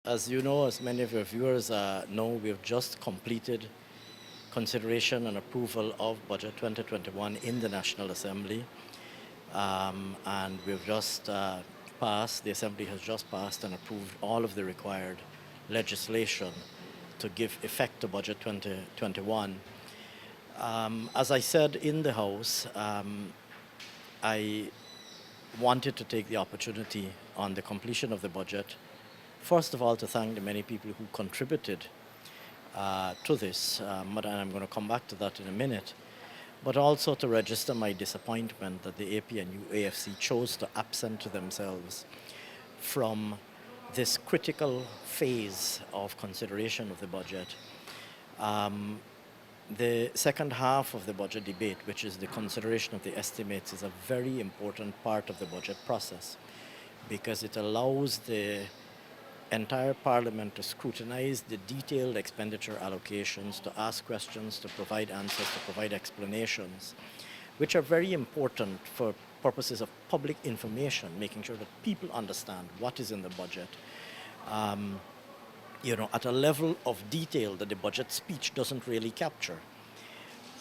As you know, as many of your viewers know, we've just completed consideration and approval of Budget 2021 in the National Assembly. And we've just passed, the Assembly has just passed and approved all of the required legislation to give effect to Budget 2021. As I said in the House, I wanted to take the opportunity on the completion of the budget, first of all, to thank the many people who contributed to this, and I'm going to come back to that in a minute, but also to register my disappointment that the APNU AFC chose to absent themselves from this critical phase of consideration of the budget. The second half of the budget debate, which is the consideration of the estimates, is a very important part of the budget process because it allows the entire Parliament to scrutinize the detailed expenditure allocations, to ask questions, to provide answers, to provide explanations, which are very important for purposes of public information, making sure that people understand what is in the budget, at a level of detail that the budget speech doesn't really capture.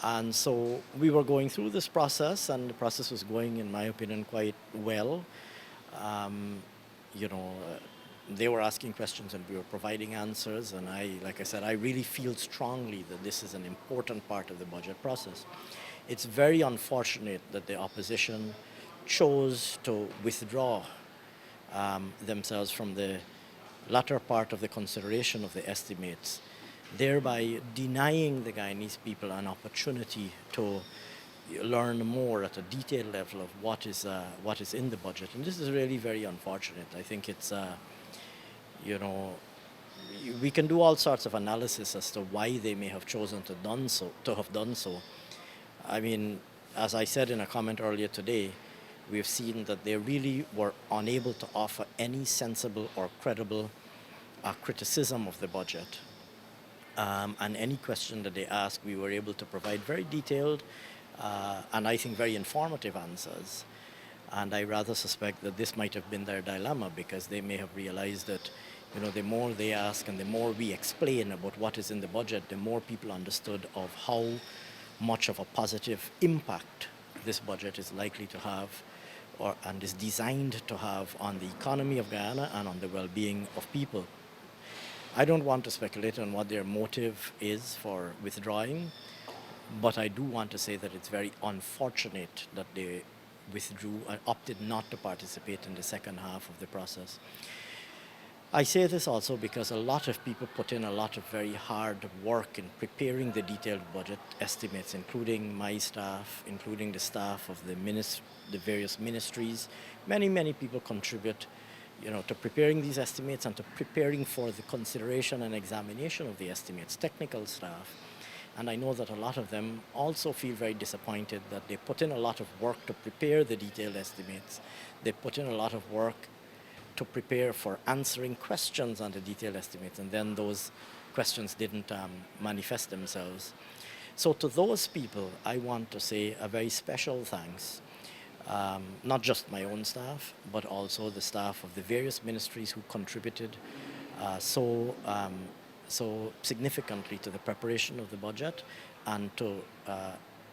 And so we were going through this process, and the process was going, in my opinion, quite well. They were asking questions and we were providing answers, and like I said, I really feel strongly that this is an important part of the budget process. It's very unfortunate that the opposition chose to withdraw themselves from the latter part of the consideration of the estimates, thereby denying the Guyanese people an opportunity to learn more at a detailed level of what is in the budget. And this is really very unfortunate. I think it's we can do all sorts of analysis as to why they may have chosen to have done so. I mean, as I said in a comment earlier today, we've seen that they really were unable to offer any sensible or credible criticism of the budget. And any question that they asked, we were able to provide very detailed and I think very informative answers. And I rather suspect that this might have been their dilemma, because they may have realized that the more they ask and the more we explain about what is in the budget, the more people understood of how much of a positive impact this budget is likely to have and is designed to have on the economy of Guyana and on the well-being of people. I don't want to speculate on what their motive is for withdrawing, but I do want to say that it's very unfortunate that they withdrew and opted not to participate in the second half of the process. I say this also because a lot of people put in a lot of very hard work in preparing the detailed budget estimates, including my staff, including the staff of the various ministries. Many people contribute to preparing these estimates and to preparing for the consideration and examination of the estimates, technical staff. And I know that a lot of them also feel very disappointed that they put in a lot of work to prepare the detailed estimates. They put in a lot of work to prepare for answering questions on the detailed estimates, and then those questions didn't manifest themselves. So to those people, I want to say a very special thanks. Not just my own staff, but also the staff of the various ministries who contributed so significantly to the preparation of the budget and to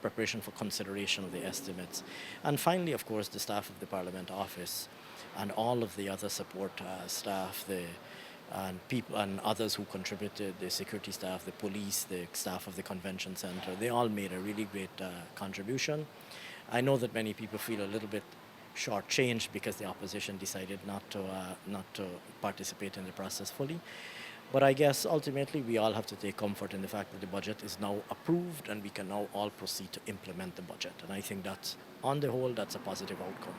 preparation for consideration of the estimates. And finally, of course, the staff of the Parliament Office and all of the other support staff, and people and others who contributed, the security staff, the police, the staff of the convention center. They all made a really great contribution. I know that many people feel a little bit shortchanged because the opposition decided not to participate in the process fully. But I guess ultimately we all have to take comfort in the fact that the budget is now approved and we can now all proceed to implement the budget. And I think that's, on the whole, that's a positive outcome.